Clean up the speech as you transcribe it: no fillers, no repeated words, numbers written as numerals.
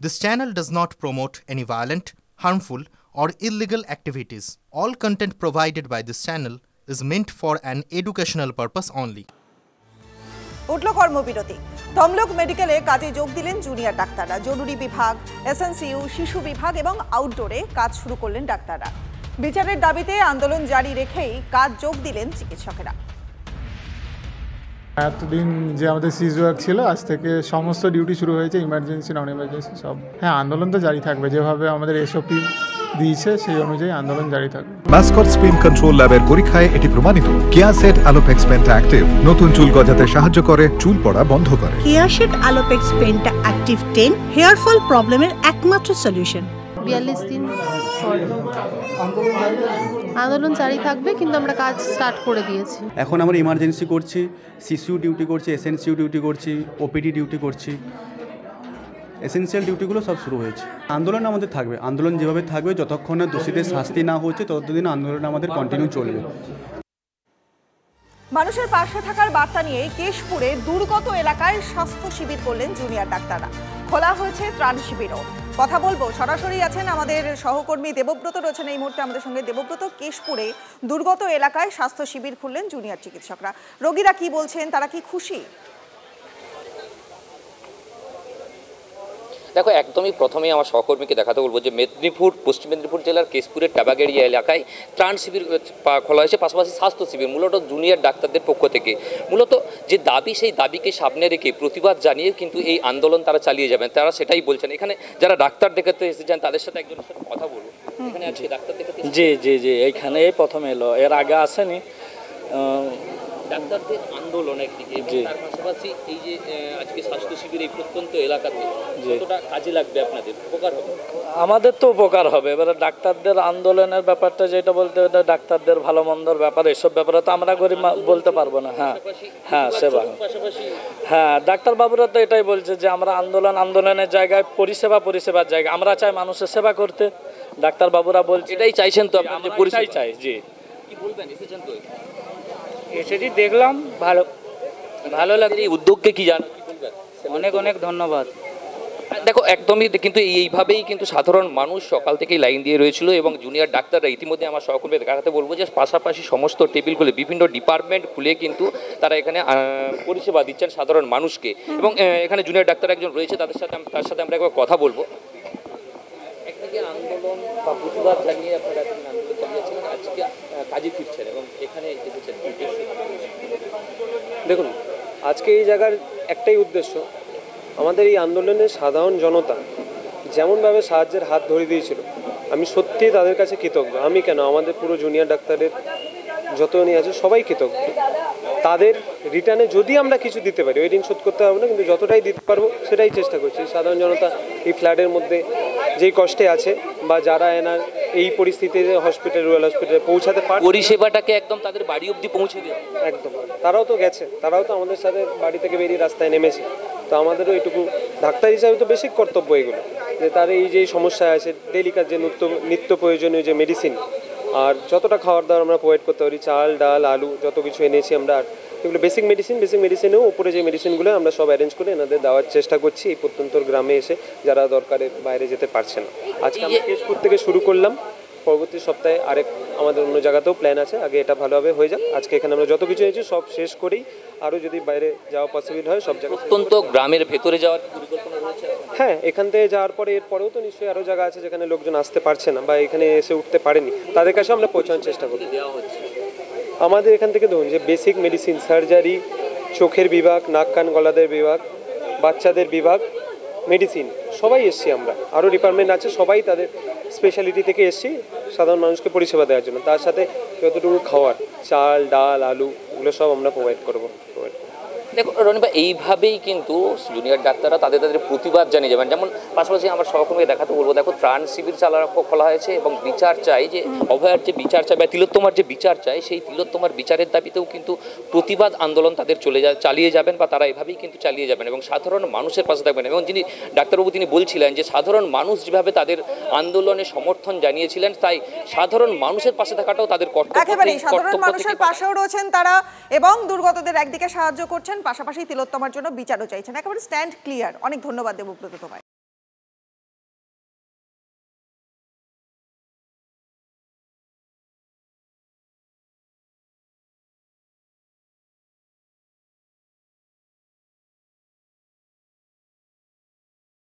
This channel does not promote any violent, harmful, or illegal activities. All content provided by this channel is meant for an educational purpose only. উঠল কর্মবিরতি। তমলুক মেডিকেলে কাজে যোগ দিলেন junior ডাক্তাররা। জরুরি বিভাগ, এসএনসিইউ, শিশু বিভাগ এবং আউটডোরে কাজ শুরু করলেন ডাক্তাররা। বিচারের দাবিতে আন্দোলন জারি রেখেই কাজ যোগ দিলেন চিকিৎসকেরা। এতদিন যে আমাদের সিজ ওয়ার্ক ছিল, আজ থেকে সমস্ত ডিউটি শুরু হয়েছে, ইমার্জেন্সি নন ইমার্জেন্সি সব। হ্যাঁ, আন্দোলন তো জারি থাকবে, যেভাবে আমাদের এসওপি দিয়েছে সেই অনুযায়ী আন্দোলন জারি থাকবে। মাসকট স্পিন কন্ট্রোল ল্যাবের পরীক্ষায় এটি প্রমাণিত। কেয়াসেট আলোপেক্স পেন্টা অ্যাক্টিভ নতুন চুল গজাতে সাহায্য করে, চুল পড়া বন্ধ করে। Keya Seth Alopex penta active 10 hair fall প্রবলেমের একমাত্র সলিউশন। 42 দিন আন্দোলন জারি থাকবে, কিন্তু আমরা কাজ স্টার্ট করে দিয়েছি। এখন আমরা ইমার্জেন্সি করছি, সিসিউ ডিউটি করছি, এসএনসিউ ডিউটি করছি, ওপিডি ডিউটি করছি, এসেনশিয়াল ডিউটিগুলো সব শুরু হয়েছে। আন্দোলন আমাদের থাকবে, আন্দোলন যেভাবে থাকবে যতক্ষণ না দোষীদের শাস্তি না হচ্ছে ততদিন আন্দোলন আমাদের কন্টিনিউ চলবে। মানুষের পাশে থাকার বার্তা নিয়ে কেশপুরে দুর্গত এলাকায় স্বাস্থ্য শিবির করলেন জুনিয়র ডাক্তাররা। খোলা হয়েছে ত্রাণ শিবিরও। কথা বলবো, সরাসরি আছেন আমাদের সহকর্মী দেবব্রত, রয়েছেন এই মুহূর্তে আমাদের সঙ্গে। দেবব্রত, কেশপুরে দুর্গত এলাকায় স্বাস্থ্য শিবির খুললেন জুনিয়র চিকিৎসকরা। রোগীরা কি বলছেন, তারা কি খুশি? দেখো, একদমই প্রথমেই আমার সহকর্মীকে দেখাতে বলবো যে পশ্চিম মেদিনীপুর জেলার কেশপুরের টাবাগেড়িয়া এলাকায় ত্রাণ শিবির খোলা হয়েছে, পাশাপাশি স্বাস্থ্য শিবির মূলত জুনিয়র ডাক্তারদের পক্ষ থেকে। মূলত যে দাবি, সেই দাবিকে সামনে রেখে প্রতিবাদ জানিয়ে কিন্তু এই আন্দোলন তারা চালিয়ে যাবেন, তারা সেটাই বলছেন। এখানে যারা ডাক্তার দেখাতে এসেছেন তাদের সাথে একজনের সাথে কথা বলবো। এখানে আজকে ডাক্তার দেখাতে জি এইখানে প্রথম এলো, এর আগে আসেনি। ডাক্তারদের আন্দোলন একদিকে, তার পাশাপাশি এই যে আজকে স্বাস্থ্য শিবির এই প্রত্যন্ত এলাকাতে কতটা কাজে লাগবে, আপনাদের উপকার হবে? আমাদের তো উপকার হবে। এবারে ডাক্তারদের আন্দোলনের ব্যাপারটা যেটা বলতে, ডাক্তারদের ভালো মন্দর ব্যাপার, এসব ব্যাপারে তো আমরা গরিব বলতে পারবো না। হ্যাঁ সেবা, হ্যাঁ ডাক্তারবাবুরা তো এটাই বলছে যে আমরা আন্দোলনের জায়গায় পরিষেবার জায়গায় আমরা চাই মানুষের সেবা করতে। ডাক্তারবাবুরা বলছে এটাই চাইছেন তো, আমরা পরিষেবাই চাই। জি, কি বলবেন? এসেছেন তো, এসেছি, দেখলাম, ভালো লাগে। এই উদ্যোগকে কি জানেন, কি বলবেন? অনেক ধন্যবাদ। দেখো, একদমই কিন্তু এইভাবেই কিন্তু সাধারণ মানুষ সকাল থেকেই লাইন দিয়ে রয়েছিল এবং জুনিয়র ডাক্তাররা ইতিমধ্যে আমার সহকর্মী দেখাতে বলবো যে পাশাপাশি সমস্ত টেবিলগুলো বিভিন্ন ডিপার্টমেন্ট খুলে কিন্তু তারা এখানে পরিষেবা দিচ্ছেন সাধারণ মানুষকে। এবং এখানে জুনিয়র ডাক্তার একজন রয়েছে, তার সাথে আমরা একবার কথা বলবো। একদিকে আন্দোলন বা প্রতিবাদ জানিয়ে আপনারা আন্দোলন চালিয়েছিলেন, আজকে কাজে ফিরছেন এবং এখানে এসেছেন। দেখুন, আজকে এই জায়গার একটাই উদ্দেশ্য, আমাদের এই আন্দোলনের সাধারণ জনতা যেমনভাবে সাহায্যের হাত ধরে দিয়েছিল, আমি সত্যিই তাদের কাছে কৃতজ্ঞ। আমি কেন, আমাদের পুরো জুনিয়র ডাক্তারের যতজনই আছে সবাই কৃতজ্ঞ। তাদের রিটার্নে যদি আমরা কিছু দিতে পারি, ওই ঋণ শোধ করতে পারবো না, কিন্তু যতটাই দিতে পারবো সেটাই চেষ্টা করছি। সাধারণ জনতা এই ফ্ল্যাটের মধ্যে যেই কষ্টে আছে বা যারা এনার এই পরিস্থিতিতে রুরাল হসপিটালে পৌঁছাতে পারে, পরিষেবাটাকে একদম তাদের বাড়ি অবধি পৌঁছে দেওয়া, একদম তারাও তো গেছে, তারাও তো আমাদের সাথে বাড়ি থেকে বেরিয়ে রাস্তায় নেমেছে। তো আমাদেরও এইটুকু ডাক্তার হিসাবে তো বেসিক কর্তব্য এগুলো, যে তার এই যে সমস্যা আছে ডেলিকার যে নিত্য প্রয়োজনীয় যে মেডিসিন আর যতটা খাবার দাবার আমরা প্রোভাইড করতে পারি, চাল ডাল আলু যত কিছু এনেছি আমরা, আর এগুলো বেসিক মেডিসিনেও উপরে যে মেডিসিনগুলো আমরা সব অ্যারেঞ্জ করে এনাদের দেওয়ার চেষ্টা করছি এই প্রত্যন্ত গ্রামে এসে যারা দরকারের বাইরে যেতে পারছে না। আজকে আমরা কেশপুর থেকে শুরু করলাম, পরবর্তী সপ্তাহে আরেক আমাদের অন্য জায়গাতেও প্ল্যান আছে। আগে এটা ভালোভাবে হয়ে যাক। আজকে এখানে আমরা যত কিছু হয়েছি সব শেষ করেই আরও যদি বাইরে যাওয়া পসিবল হয় সব জায়গায়। অত্যন্ত গ্রামের ভেতরে যাওয়ার পরিকল্পনা রয়েছে? হ্যাঁ, এখান থেকে যাওয়ার পরে এরপরেও তো নিশ্চয়ই আরও জায়গা আছে যেখানে লোকজন আসতে পারছে না বা এখানে এসে উঠতে পারেনি, তাদের কাছে আমরা পৌঁছানোর চেষ্টা করি। আমাদের এখান থেকে ধরুন যে বেসিক মেডিসিন, সার্জারি, চোখের বিভাগ, নাক কান গলাদের বিভাগ, বাচ্চাদের বিভাগ, মেডিসিন সবাই এসছি আমরা। আরও ডিপার্টমেন্ট আছে, সবাই তাদের স্পেশালিটি থেকে এসছি সাধারণ মানুষকে পরিষেবা দেওয়ার জন্য। তার সাথে যতটুকু খাওয়ার, চাল ডাল আলু এগুলো সব আমরা প্রোভাইড করবো। দেখো রনিবা, এইভাবেই কিন্তু জুনিয়র ডাক্তাররা তাদের প্রতিবাদ জানিয়ে যাবেন। যেমন পাশাপাশি আমার সহকর্মীকে দেখাতে বলবো, দেখো ত্রাণ শিবির খোলা হয়েছে এবং বিচার চাই, যে অভয়ার যে বিচার চাই বা তিলোত্তমার যে বিচার চাই, সেই তিলোত্তমার বিচারের দাবিতেও কিন্তু প্রতিবাদ আন্দোলন তাদের চালিয়ে যাবেন বা তারা এভাবেই কিন্তু চালিয়ে যাবেন এবং সাধারণ মানুষের পাশে থাকবেন। এবং যিনি ডাক্তারবাবু তিনি বলছিলেন যে সাধারণ মানুষ যেভাবে তাদের আন্দোলনে সমর্থন জানিয়েছিলেন, তাই সাধারণ মানুষের পাশে থাকাটাও তাদের কর্তব্য। একেবারেই সাধারণ মানুষের পাশেও রয়েছেন তারা এবং দুর্গতদের একদিকে সাহায্য করছেন, পাশাপাশি তিলোত্তমার জন্য বিচারও চাইছেন। একেবারে স্ট্যান্ড ক্লিয়ার। অনেক ধন্যবাদ দেবব্রত তোমায়।